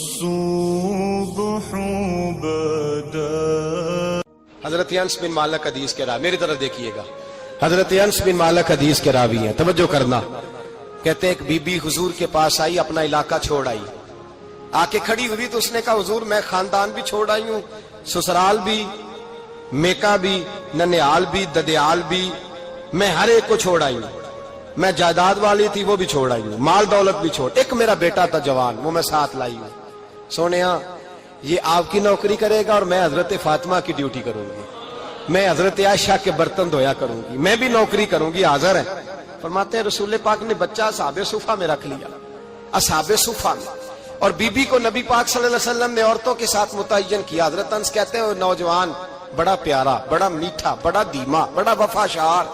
الصبح بدا. حضرت انس بن مالک حدیث کے راوی، میری طرف دیکھیے گا، حضرت انس بن مالک حدیث کے راوی ہیں، توجہ کرنا. کہتے ہیں ایک بی بی حضور کے پاس آئی، اپنا علاقہ چھوڑ آئی، آ کے کھڑی ہوئی تو اس نے کہا حضور میں خاندان بھی چھوڑ آئی ہوں، سسرال بھی، میکا بھی، ننیال بھی، ددیال بھی، میں ہر ایک کو چھوڑ آئی ہوں. میں جائیداد والی تھی وہ بھی چھوڑ آئی ہوں، مال دولت بھی چھوڑ، ایک میرا بیٹا تھا جوان، وہ میں ساتھ لائی ہوں. سونیا یہ آپ کی نوکری کرے گا اور میں حضرت فاطمہ کی ڈیوٹی کروں گی، میں حضرت عائشہ کے برتن دھویا کروں گی، میں بھی نوکری کروں گی. حاضر ہے؟ فرماتے ہیں رسول پاک نے بچہ اصحاب صفہ میں رکھ لیا، اصحاب صفہ میں، اور بی بی کو نبی پاک صلی اللہ علیہ وسلم نے عورتوں کے ساتھ متعین کیا. حضرت انس کہتے ہیں وہ نوجوان بڑا پیارا، بڑا میٹھا، بڑا دھیما، بڑا وفاشار،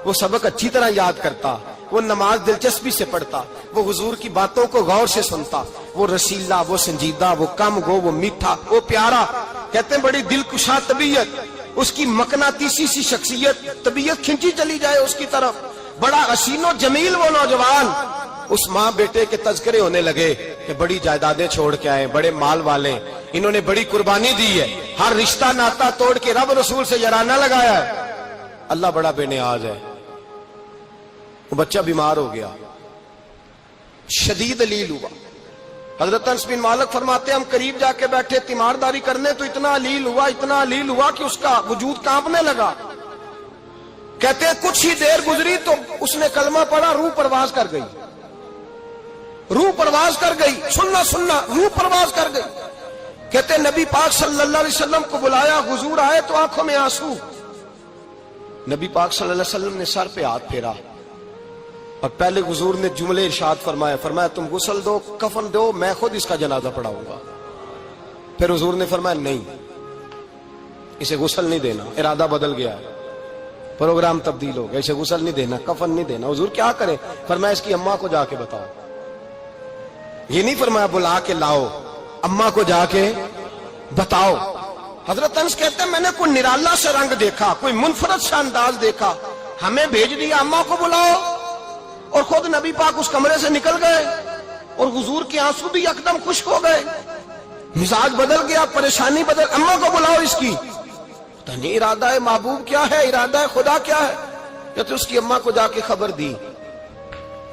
وہ سبق اچھی طرح یاد کرتا، وہ نماز دلچسپی سے پڑھتا، وہ حضور کی باتوں کو غور سے سنتا، وہ رسیلا، وہ سنجیدہ، وہ کم گو، وہ میٹھا، وہ پیارا. کہتے ہیں بڑی دلکشا طبیعت، اس کی مقناطیسی سی شخصیت، طبیعت کھنچی چلی جائے اس کی طرف، بڑا حسین و جمیل وہ نوجوان. اس ماں بیٹے کے تذکرے ہونے لگے کہ بڑی جائیدادیں چھوڑ کے آئے، بڑے مال والے، انہوں نے بڑی قربانی دی ہے، ہر رشتہ ناتا توڑ کے رب رسول سے یارانہ لگایا ہے. اللہ بڑا بے نیاز ہے. وہ بچہ بیمار ہو گیا، شدید علیل ہوا. حضرت انس بن مالک فرماتے ہیں ہم قریب جا کے بیٹھے تیمارداری کرنے تو اتنا علیل ہوا کہ اس کا وجود کانپنے لگا. کہتے ہیں کچھ ہی دیر گزری تو اس نے کلمہ پڑھا، روح پرواز کر گئی، روح پرواز کر گئی، سننا روح پرواز کر گئی. کہتے ہیں نبی پاک صلی اللہ علیہ وسلم کو بلایا، حضور آئے تو آنکھوں میں آنسو. نبی پاک صلی اللہ علیہ وسلم نے سر پہ ہاتھ پھیرا اور پہلے حضور نے جملے ارشاد فرمایا تم غسل دو، کفن دو، میں خود اس کا جنازہ پڑھاؤں گا. پھر حضور نے فرمایا نہیں، اسے غسل نہیں دینا، ارادہ بدل گیا ہے، پروگرام تبدیل ہو گیا، اسے غسل نہیں دینا، کفن نہیں دینا. حضور کیا کرے؟ فرمایا اس کی اماں کو جا کے بتاؤ. یہ نہیں فرمایا بلا کے لاؤ، اماں کو جا کے بتاؤ. حضرت انس کہتے ہیں میں نے کوئی نرالا سے رنگ دیکھا، کوئی منفرد سا انداز دیکھا، ہمیں بھیج دیا اماں کو بلاؤ، اور خود نبی پاک اس کمرے سے نکل گئے اور حضور کے آنسو بھی یکدم خشک ہو گئے، مزاج بدل گیا، پریشانی بدل. اماں کو بلاؤ اس کی. پتہ نہیں ارادہ ہے محبوب کیا ہے، ارادہ ہے خدا کیا ہے. کہتے اس کی اماں کو جا کے خبر دی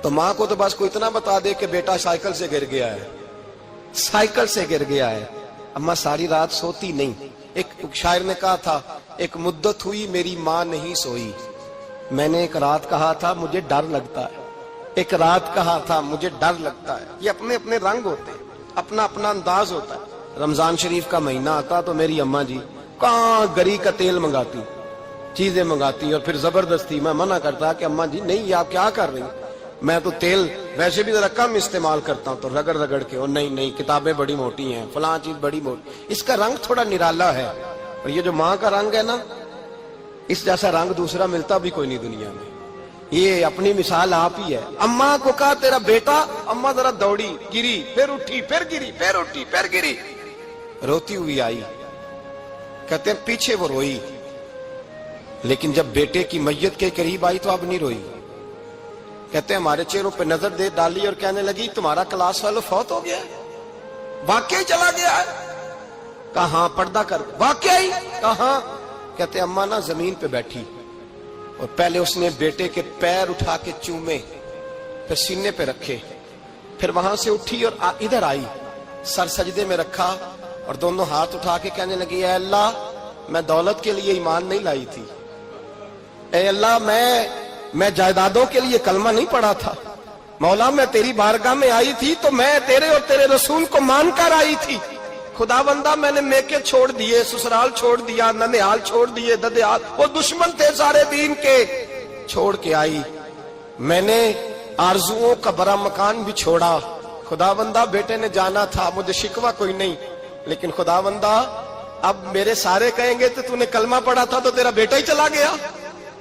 تو ماں کو تو بس کوئی اتنا بتا دے کہ بیٹا سائیکل سے گر گیا ہے، سائیکل سے گر گیا ہے. اماں ساری رات سوتی نہیں. ایک شاعر نے کہا تھا ایک مدت ہوئی میری ماں نہیں سوئی، میں نے ایک رات کہا تھا مجھے ڈر لگتا ہے، ایک رات کہا تھا مجھے ڈر لگتا ہے. یہ اپنے اپنے رنگ ہوتے ہیں، اپنا اپنا انداز ہوتا ہے. رمضان شریف کا مہینہ آتا تو میری اماں جی کہاں گری کا تیل منگاتی، چیزیں منگاتی، اور پھر زبردستی میں منع کرتا کہ اماں جی نہیں، یہ آپ کیا کر رہی ہیں، میں تو تیل ویسے بھی ذرا کم استعمال کرتا ہوں، تو رگڑ رگڑ کے، اور نہیں کتابیں بڑی موٹی ہیں، فلاں چیز بڑی موٹی، اس کا رنگ تھوڑا نرالا ہے. اور یہ جو ماں کا رنگ ہے نا، اس جیسا رنگ دوسرا ملتا بھی کوئی نہیں دنیا میں. یہ اپنی مثال آپ ہی ہے. اماں کو کہا تیرا بیٹا، اماں ذرا دوڑی، گری، پھر اٹھی، پھر گری، پھر اٹھی، پھر گری، روتی ہوئی آئی. کہتے ہیں پیچھے وہ روئی، لیکن جب بیٹے کی میت کے قریب آئی تو اب نہیں روئی. کہتے ہیں ہمارے چہروں پہ نظر دے ڈالی اور کہنے لگی تمہارا کلاس فیلو فوت ہو گیا ہے، واقعی چلا گیا ہے. کہاں پردہ کر، واقعی کہاں؟ کہتے اماں نا زمین پہ بیٹھی اور پہلے اس نے بیٹے کے پیر اٹھا کے چومے، پھر سینے پہ رکھے، پھر وہاں سے اٹھی اور ادھر آئی، سر سجدے میں رکھا اور دونوں ہاتھ اٹھا کے کہنے لگی اے اللہ میں دولت کے لیے ایمان نہیں لائی تھی، اے اللہ میں جائیدادوں کے لیے کلمہ نہیں پڑھا تھا، مولا میں تیری بارگاہ میں آئی تھی تو میں تیرے اور تیرے رسول کو مان کر آئی تھی. خدا بندہ میں نے میکے چھوڑ دیے، سسرال چھوڑ دیا، ننیال چھوڑ دیے، ددیال، وہ دشمن تھے سارے دین کے، چھوڑ کے آئی. میں نے آرزوؤں کا بڑا مکان بھی چھوڑا. خدا بندہ بیٹے نے جانا تھا، مجھے شکوہ کوئی نہیں، لیکن خدا بندہ اب میرے سارے کہیں گے تو نے کلمہ پڑھا تھا تو تیرا بیٹا ہی چلا گیا.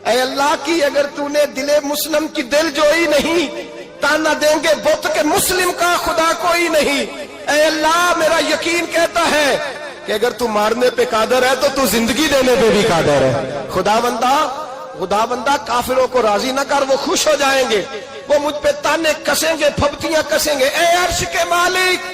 اے اللہ کی اگر تو نے دل مسلم کی دل جوئی نہیں، تانا دیں گے بت کے مسلم کا خدا کوئی نہیں. اے اللہ میرا یقین کہتا ہے کہ اگر تو مارنے پہ قادر ہے تو تو زندگی دینے پہ بھی قادر ہے. خدا بندہ کافروں کو راضی نہ کر، وہ خوش ہو جائیں گے، وہ مجھ پہ تانے کسیں گے، پھپتیاں کسیں گے. اے عرش کے مالک